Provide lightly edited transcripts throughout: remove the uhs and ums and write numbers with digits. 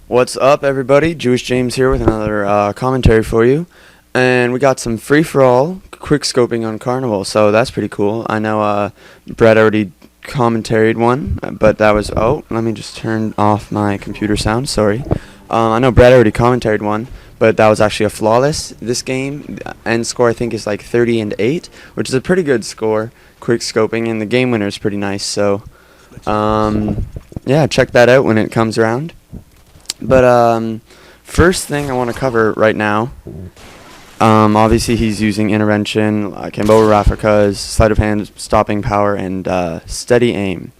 What's up, everybody? Jewish James here with another commentary for you. And we got some free-for-all quick scoping on Carnival, so that's pretty cool. I know Brett already commentaried one, but that was... Oh, let me just turn off my computer sound, sorry. I know Brett already commentaried one, but that was actually a flawless. This game, the end score I think is like 30-8, which is a pretty good score, quick scoping, and the game winner is pretty nice, so... yeah, check that out when it comes around. But first thing I want to cover right now, obviously he's using intervention, Cambodia Rafika's sleight of hand, stopping power, and steady aim.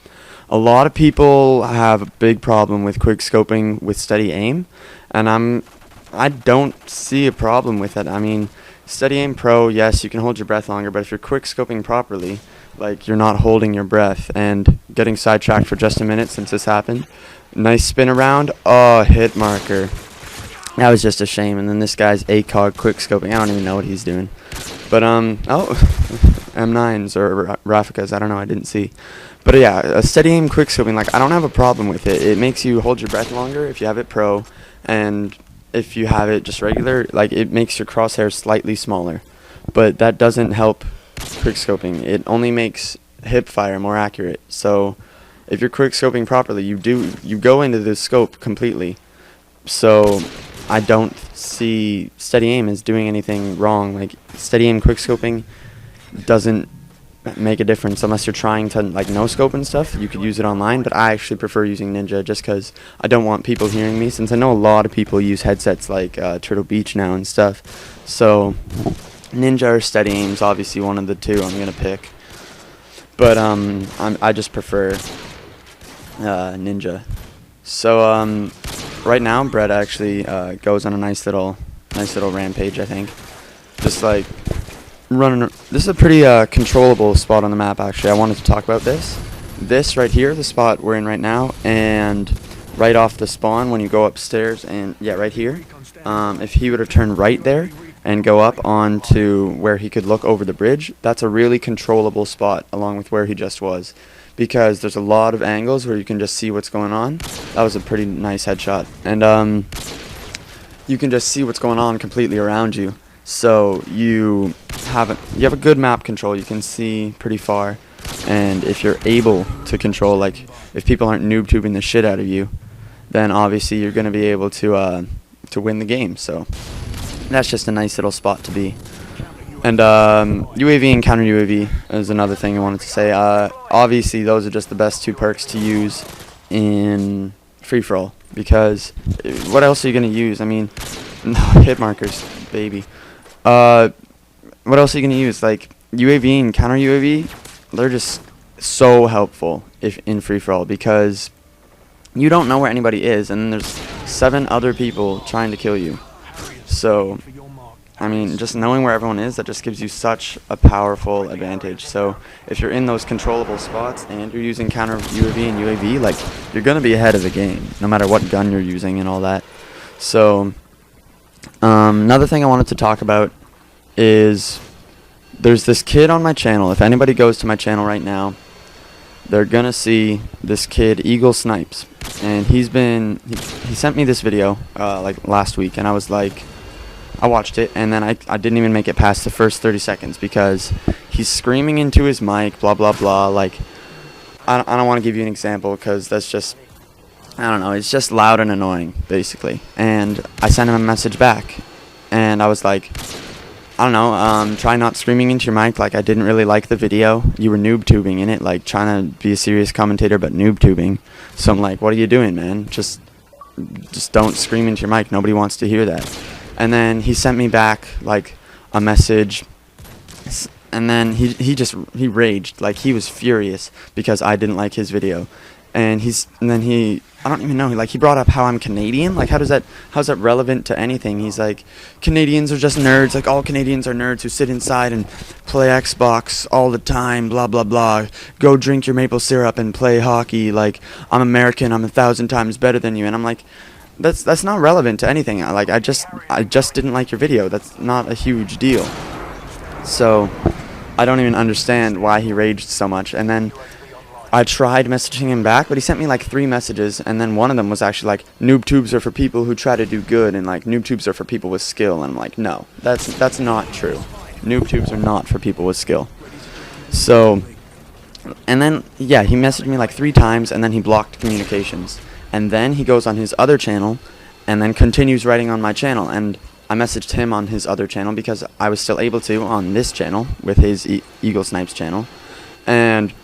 A lot of people have a big problem with quick scoping with steady aim, and I don't see a problem with it. I mean, steady aim pro, yes, you can hold your breath longer, but if you're quick scoping properly, like you're not holding your breath and getting sidetracked for just a minute since this happened. Nice spin around. Oh, hit marker. That was just a shame. And then this guy's ACOG quick scoping. I don't even know what he's doing. But, oh, M9s or Rafikas. I don't know. I didn't see. But, yeah, a steady aim quick scoping, like, I don't have a problem with it. It makes you hold your breath longer if you have it pro. And if you have it just regular, like, it makes your crosshairs slightly smaller. But that doesn't help quick scoping. It only makes hip fire more accurate. So if you're quick scoping properly, you go into the scope completely. So I don't see steady aim as doing anything wrong. Like, steady aim quick scoping doesn't make a difference unless you're trying to like no scope and stuff. You could use it online, but I actually prefer using Ninja just because I don't want people hearing me, since I know a lot of people use headsets like Turtle Beach now and stuff. So Ninja or steady aim's obviously one of the two I'm gonna pick, but I just prefer Ninja. So right now Brett actually goes on a nice little rampage, I think, just like running. This is a pretty controllable spot on the map. Actually, I wanted to talk about this right here, the spot we're in right now, and right off the spawn when you go upstairs, and yeah, right here, if he would have turned right there and go up onto where he could look over the bridge, that's a really controllable spot along with where he just was, because there's a lot of angles where you can just see what's going on. That was a pretty nice headshot, and you can just see what's going on completely around you. So you have a good map control. You can see pretty far, and if you're able to control, like if people aren't noob tubing the shit out of you, then obviously you're gonna be able to win the game. So that's just a nice little spot to be. And UAV and counter UAV is another thing I wanted to say. Obviously those are just the best two perks to use in free-for-all, because what else are you gonna use? I mean, no, hit markers, baby. What else are you gonna use? Like UAV and counter UAV, they're just so helpful if in free-for-all, because you don't know where anybody is, and there's 7 other people trying to kill you. So I mean, just knowing where everyone is, that just gives you such a powerful advantage. So if you're in those controllable spots and you're using counter UAV and UAV, like, you're gonna be ahead of the game no matter what gun you're using and all that. So another thing I wanted to talk about is there's this kid on my channel. If anybody goes to my channel right now, they're gonna see this kid, Eagle Snipes, and he sent me this video like last week, and I was like, I watched it, and then I didn't even make it past the first 30 seconds because he's screaming into his mic, blah blah blah. Like, I don't want to give you an example because that's just, I don't know, it's just loud and annoying basically. And I sent him a message back, and I was like, I don't know, try not screaming into your mic. Like, I didn't really like the video. You were noob tubing in it, like trying to be a serious commentator but noob tubing. So I'm like, what are you doing, man? Just don't scream into your mic. Nobody wants to hear that. And then he sent me back like a message, and then he raged, like he was furious because I didn't like his video. And then I don't even know, like he brought up how I'm Canadian. Like, how's that relevant to anything? He's like, Canadians are just nerds, like all Canadians are nerds who sit inside and play Xbox all the time, blah blah blah. Go drink your maple syrup and play hockey. Like, I'm American, I'm 1,000 times better than you. And I'm like, that's not relevant to anything. Like, I just didn't like your video. That's not a huge deal. So I don't even understand why he raged so much. And then I tried messaging him back, but he sent me like 3 messages, and then one of them was actually like, noob tubes are for people who try to do good, and like noob tubes are for people with skill. And I'm like, no, that's not true. Noob tubes are not for people with skill. So, and then yeah, he messaged me like 3 times, and then he blocked communications, and then he goes on his other channel, and then continues writing on my channel. And I messaged him on his other channel because I was still able to on this channel with his Eagle Snipes channel, and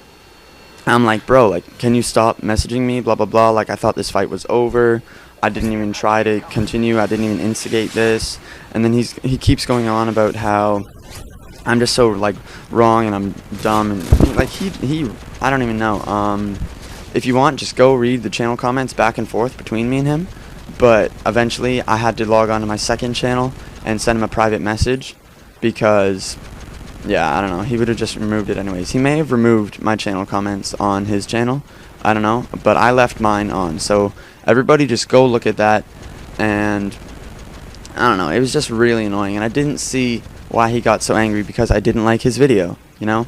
I'm like, bro, like, can you stop messaging me, blah, blah, blah, like, I thought this fight was over, I didn't even try to continue, I didn't even instigate this. And then he keeps going on about how I'm just so, like, wrong and I'm dumb, and, like, I don't even know. If you want, just go read the channel comments back and forth between me and him, but eventually I had to log on to my second channel and send him a private message because, yeah, I don't know, he would have just removed it anyways. He may have removed my channel comments on his channel, I don't know, but I left mine on. So everybody just go look at that, and I don't know, it was just really annoying, and I didn't see why he got so angry because I didn't like his video, you know?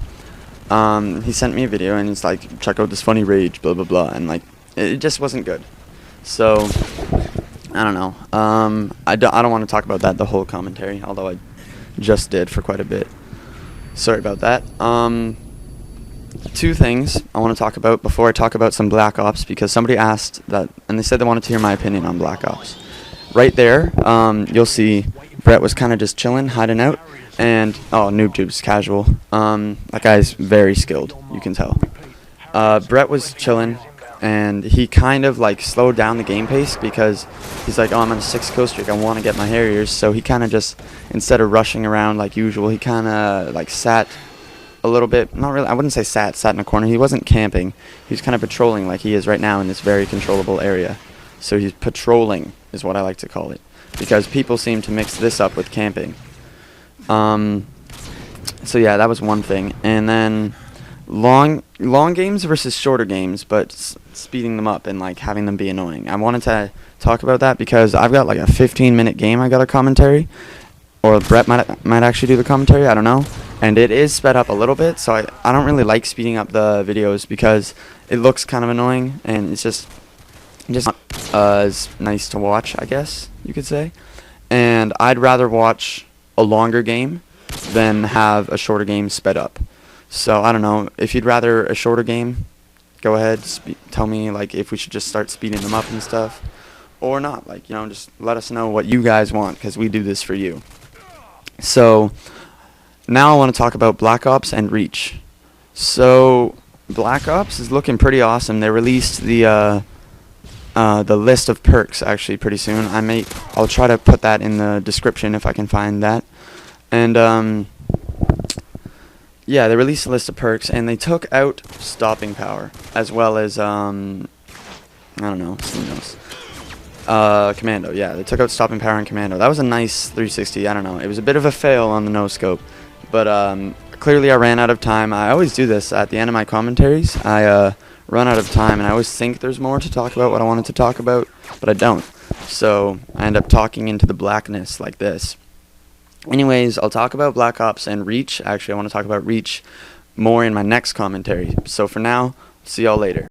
He sent me a video and he's like, check out this funny rage, blah, blah, blah, and like, it just wasn't good. So, I don't know, I don't want to talk about that the whole commentary, although I just did for quite a bit. Sorry about that. 2 things I want to talk about before I talk about some Black Ops, because somebody asked that, and they said they wanted to hear my opinion on Black Ops. Right there, you'll see Brett was kind of just chilling, hiding out, and, oh, NoobTube's casual. That guy's very skilled, you can tell. Brett was chilling, and he kind of, like, slowed down the game pace because he's like, oh, I'm on a 6 kill streak, I want to get my Harriers. So he kind of just, instead of rushing around like usual, he kind of, like, sat a little bit, not really, I wouldn't say sat in a corner. He wasn't camping. He was kind of patrolling like he is right now in this very controllable area. So he's patrolling is what I like to call it, because people seem to mix this up with camping. So yeah, that was one thing. And then long games versus shorter games, but speeding them up and like having them be annoying. I wanted to talk about that because I've got like a 15-minute game I got a commentary, or Brett might actually do the commentary, I don't know, and it is sped up a little bit, so I don't really like speeding up the videos because it looks kind of annoying, and it's just not as nice to watch, I guess you could say. And I'd rather watch a longer game than have a shorter game sped up. So I don't know, if you'd rather a shorter game, go ahead, tell me like if we should just start speeding them up and stuff, or not. Like, you know, just let us know what you guys want, because we do this for you. So now I want to talk about Black Ops and Reach. So Black Ops is looking pretty awesome. They released the list of perks actually pretty soon. I'll try to put that in the description if I can find that. And yeah, they released a list of perks, and they took out stopping power, as well as, I don't know, something else. Commando, yeah, they took out stopping power and commando. That was a nice 360, I don't know. It was a bit of a fail on the no-scope, but clearly I ran out of time. I always do this at the end of my commentaries. I run out of time, and I always think there's more to talk about what I wanted to talk about, but I don't. So I end up talking into the blackness like this. Anyways, I'll talk about Black Ops and Reach. Actually, I want to talk about Reach more in my next commentary. So for now, see y'all later.